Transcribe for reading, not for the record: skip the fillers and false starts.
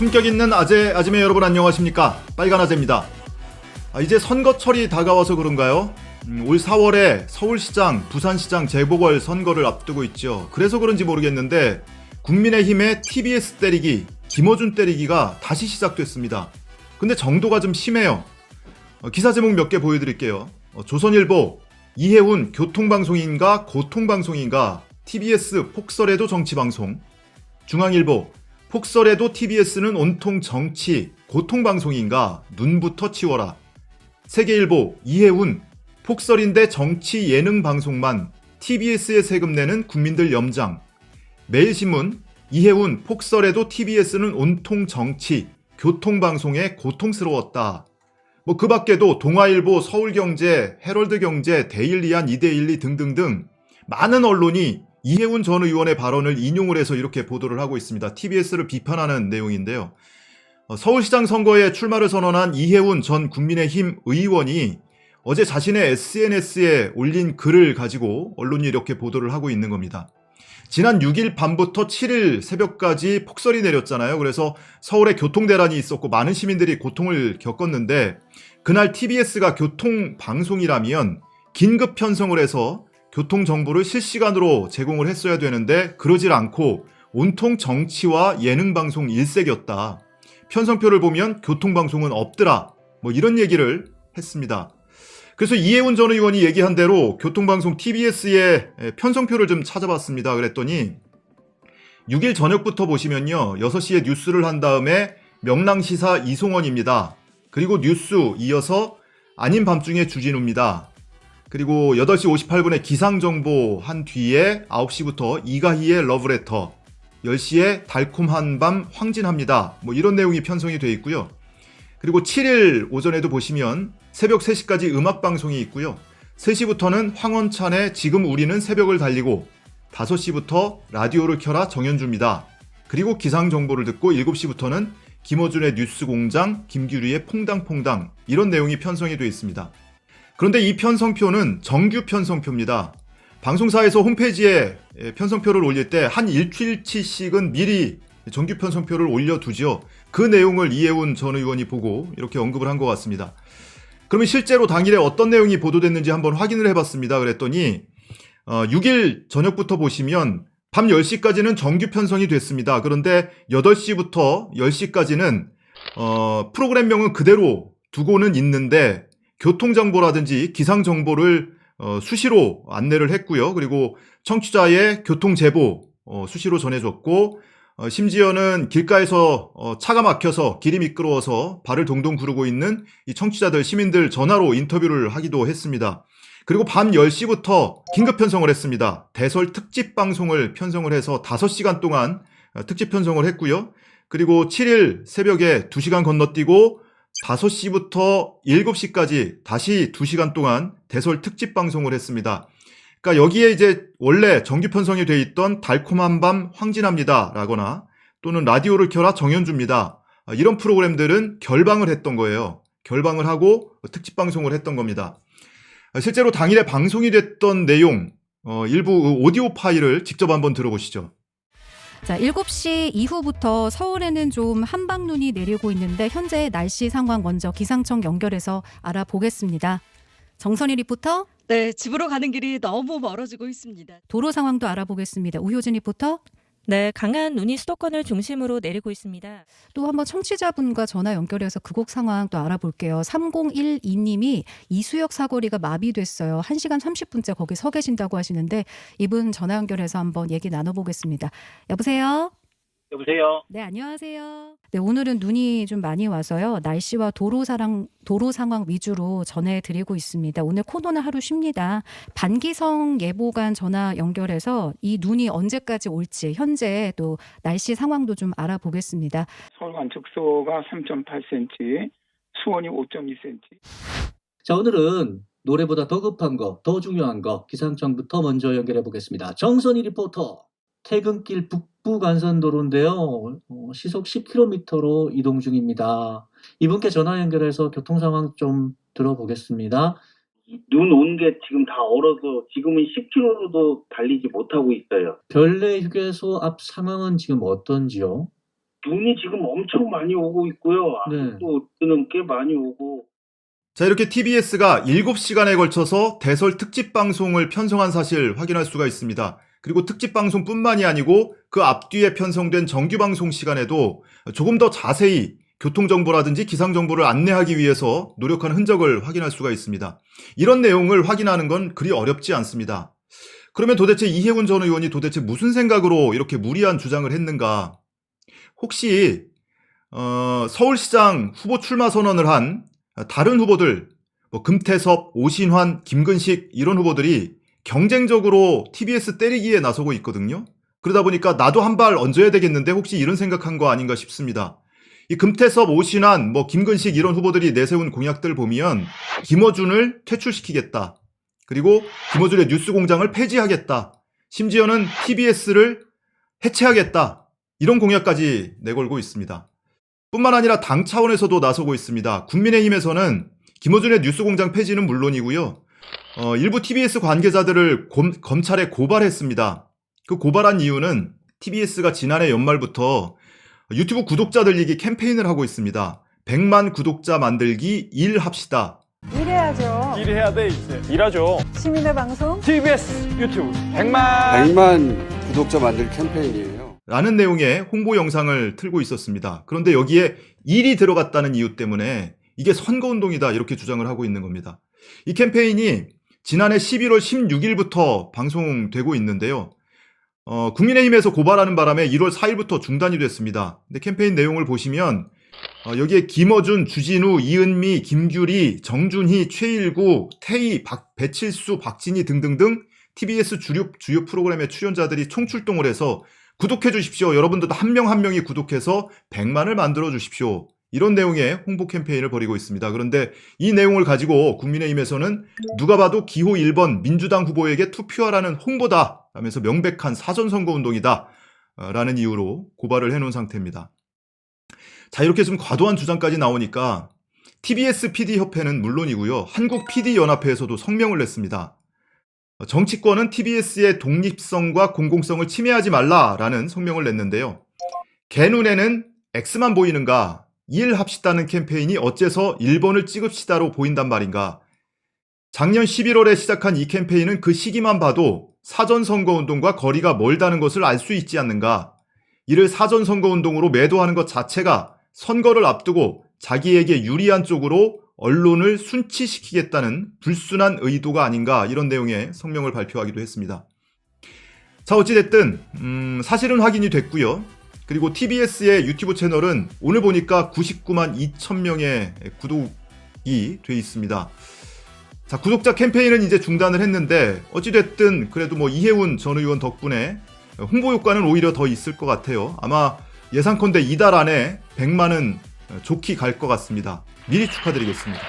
품격 있는 아재, 아지매 여러분 안녕하십니까? 빨간 아재입니다. 이제 선거철이 다가와서 그런가요? 올 4월에 서울시장, 부산시장 재보궐 선거를 앞두고 있죠. 그래서 그런지 모르겠는데 국민의힘의 TBS 때리기, 김어준 때리기가 다시 시작됐습니다. 근데 정도가 좀 심해요. 기사 제목 몇 개 보여드릴게요. 조선일보, 이해운 교통방송인가 고통방송인가 TBS 폭설에도 정치방송. 중앙일보, 폭설에도 TBS는 온통 정치, 고통방송인가 눈부터 치워라. 세계일보, 이해운, 폭설인데 정치 예능 방송만 TBS에 세금 내는 국민들 염장. 매일신문, 이해운, 폭설에도 TBS는 온통 정치, 교통방송에 고통스러웠다. 그 밖에도 동아일보, 서울경제, 헤럴드경제, 데일리안, 이데일리 등등등 많은 언론이 이해운 전 의원의 발언을 인용을 해서 이렇게 보도를 하고 있습니다. TBS를 비판하는 내용인데요. 서울시장 선거에 출마를 선언한 이해운 전 국민의힘 의원이 어제 자신의 SNS에 올린 글을 가지고 언론이 이렇게 보도를 하고 있는 겁니다. 지난 6일 밤부터 7일 새벽까지 폭설이 내렸잖아요. 그래서 서울에 교통대란이 있었고 많은 시민들이 고통을 겪었는데 그날 TBS가 교통방송이라면 긴급 편성을 해서 교통정보를 실시간으로 제공을 했어야 되는데 그러질 않고 온통 정치와 예능방송 일색이었다. 편성표를 보면 교통방송은 없더라. 이런 얘기를 했습니다. 그래서 이해운 전 의원이 얘기한 대로 교통방송 TBS의 편성표를 좀 찾아봤습니다. 그랬더니 6일 저녁부터 보시면요. 6시에 뉴스를 한 다음에 명랑시사 이송원입니다. 그리고 뉴스 이어서 아닌 밤중에 주진우입니다. 그리고 8시 58분에 기상정보 한 뒤에 9시부터 이가희의 러브레터, 10시에 달콤한 밤 황진합니다. 이런 내용이 편성이 되어 있고요. 그리고 7일 오전에도 보시면 새벽 3시까지 음악방송이 있고요. 3시부터는 황원찬의 지금 우리는 새벽을 달리고 5시부터 라디오를 켜라 정현주입니다. 그리고 기상정보를 듣고 7시부터는 김어준의 뉴스공장, 김규리의 퐁당퐁당 이런 내용이 편성이 되어 있습니다. 그런데 이 편성표는 정규 편성표입니다. 방송사에서 홈페이지에 편성표를 올릴 때 한 일주일치씩은 미리 정규 편성표를 올려두죠. 그 내용을 이해운 전 의원이 보고 이렇게 언급을 한 것 같습니다. 그러면 실제로 당일에 어떤 내용이 보도됐는지 한번 확인을 해봤습니다. 그랬더니 6일 저녁부터 보시면 밤 10시까지는 정규 편성이 됐습니다. 그런데 8시부터 10시까지는 프로그램명은 그대로 두고는 있는데 교통정보라든지 기상정보를 수시로 안내를 했고요. 그리고 청취자의 교통제보 수시로 전해줬고 심지어는 길가에서 차가 막혀서 길이 미끄러워서 발을 동동 구르고 있는 이 청취자들, 시민들 전화로 인터뷰를 하기도 했습니다. 그리고 밤 10시부터 긴급 편성을 했습니다. 대설 특집 방송을 편성을 해서 5시간 동안 특집 편성을 했고요. 그리고 7일 새벽에 2시간 건너뛰고 5시부터 7시까지 다시 2시간 동안 대설 특집 방송을 했습니다. 그러니까 여기에 이제 원래 정규 편성이 돼 있던 달콤한 밤 황진합니다 라거나 또는 라디오를 켜라 정현주입니다. 이런 프로그램들은 결방을 했던 거예요. 결방을 하고 특집 방송을 했던 겁니다. 실제로 당일에 방송이 됐던 내용 일부 오디오 파일을 직접 한번 들어보시죠. 자, 7시 이후부터 서울에는 좀 한방눈이 내리고 있는데 현재 날씨 상황 먼저 기상청 연결해서 알아보겠습니다. 정선희 리포터. 네, 집으로 가는 길이 너무 멀어지고 있습니다. 도로 상황도 알아보겠습니다. 우효진 리포터. 네, 강한 눈이 수도권을 중심으로 내리고 있습니다. 또 한번 청취자분과 전화 연결해서 그 곡 상황 또 알아볼게요. 3012님이 이수역 사거리가 마비됐어요. 1시간 30분째 거기 서 계신다고 하시는데 이분 전화 연결해서 한번 얘기 나눠보겠습니다. 여보세요? 여보세요? 네, 안녕하세요. 네, 오늘은 눈이 좀 많이 와서요. 날씨와 도로 상황 위주로 전해드리고 있습니다. 오늘 코너는 하루 쉽니다. 반기성 예보관 전화 연결해서 이 눈이 언제까지 올지 현재 또 날씨 상황도 좀 알아보겠습니다. 서울 관측소가 3.8cm, 수원이 5.2cm. 자, 오늘은 노래보다 더 급한 거, 더 중요한 거 기상청부터 먼저 연결해 보겠습니다. 정선희 리포터. 퇴근길 북부 간선도로인데요. 시속 10km로 이동 중입니다. 이분께 전화 연결해서 교통 상황 좀 들어보겠습니다. 눈 온 게 지금 다 얼어서 지금은 10km로도 달리지 못하고 있어요. 별내 휴게소 앞 상황은 지금 어떤지요? 눈이 지금 엄청 많이 오고 있고요. 네. 또 뜨는 꽤 많이 오고. 자, 이렇게 TBS가 7시간에 걸쳐서 대설 특집 방송을 편성한 사실 확인할 수가 있습니다. 그리고 특집 방송뿐만이 아니고 그 앞뒤에 편성된 정규 방송 시간에도 조금 더 자세히 교통정보라든지 기상정보를 안내하기 위해서 노력한 흔적을 확인할 수가 있습니다. 이런 내용을 확인하는 건 그리 어렵지 않습니다. 그러면 도대체 이해훈 전 의원이 도대체 무슨 생각으로 이렇게 무리한 주장을 했는가? 혹시 서울시장 후보 출마 선언을 한 다른 후보들, 뭐 금태섭, 오신환, 김근식 이런 후보들이 경쟁적으로 TBS 때리기에 나서고 있거든요. 그러다 보니까 나도 한 발 얹어야 되겠는데 혹시 이런 생각한 거 아닌가 싶습니다. 이 금태섭, 오신환, 뭐 김근식 이런 후보들이 내세운 공약들 보면 김어준을 퇴출시키겠다. 그리고 김어준의 뉴스공장을 폐지하겠다. 심지어는 TBS를 해체하겠다. 이런 공약까지 내걸고 있습니다. 뿐만 아니라 당 차원에서도 나서고 있습니다. 국민의힘에서는 김어준의 뉴스공장 폐지는 물론이고요. 일부 TBS 관계자들을 검찰에 고발했습니다. 그 고발한 이유는 TBS가 지난해 연말부터 유튜브 구독자 늘리기 캠페인을 하고 있습니다. 100만 구독자 만들기 일합시다. 일해야죠. 일해야 돼 이제. 일하죠. 시민의 방송 TBS 유튜브 100만 구독자 만들 캠페인이에요. 라는 내용의 홍보 영상을 틀고 있었습니다. 그런데 여기에 일이 들어갔다는 이유 때문에 이게 선거운동이다 이렇게 주장을 하고 있는 겁니다. 이 캠페인이 지난해 11월 16일부터 방송되고 있는데요. 국민의힘에서 고발하는 바람에 1월 4일부터 중단이 됐습니다. 근데 캠페인 내용을 보시면 여기에 김어준, 주진우, 이은미, 김규리, 정준희, 최일구, 태희, 배칠수, 박진희 등등등 TBS 주요 프로그램의 출연자들이 총출동을 해서 구독해 주십시오. 여러분들도 한 명 한 명이 구독해서 100만을 만들어 주십시오. 이런 내용의 홍보 캠페인을 벌이고 있습니다. 그런데 이 내용을 가지고 국민의힘에서는 누가 봐도 기호 1번 민주당 후보에게 투표하라는 홍보다 하면서 명백한 사전선거운동이다 라는 이유로 고발을 해놓은 상태입니다. 자, 이렇게 좀 과도한 주장까지 나오니까 TBS PD협회는 물론이고요. 한국 PD연합회에서도 성명을 냈습니다. 정치권은 TBS의 독립성과 공공성을 침해하지 말라라는 성명을 냈는데요. 개 눈에는 X만 보이는가? 일합시다는 캠페인이 어째서 1번을 찍읍시다로 보인단 말인가? 작년 11월에 시작한 이 캠페인은 그 시기만 봐도 사전선거운동과 거리가 멀다는 것을 알 수 있지 않는가? 이를 사전선거운동으로 매도하는 것 자체가 선거를 앞두고 자기에게 유리한 쪽으로 언론을 순치시키겠다는 불순한 의도가 아닌가 이런 내용의 성명을 발표하기도 했습니다. 자, 어찌됐든 사실은 확인이 됐고요. 그리고 TBS의 유튜브 채널은 오늘 보니까 99만 2천 명의 구독이 돼 있습니다. 자, 구독자 캠페인은 이제 중단을 했는데 어찌됐든 그래도 뭐 이해훈 전 의원 덕분에 홍보 효과는 오히려 더 있을 것 같아요. 아마 예상컨대 이달 안에 100만은 좋게 갈 것 같습니다. 미리 축하드리겠습니다.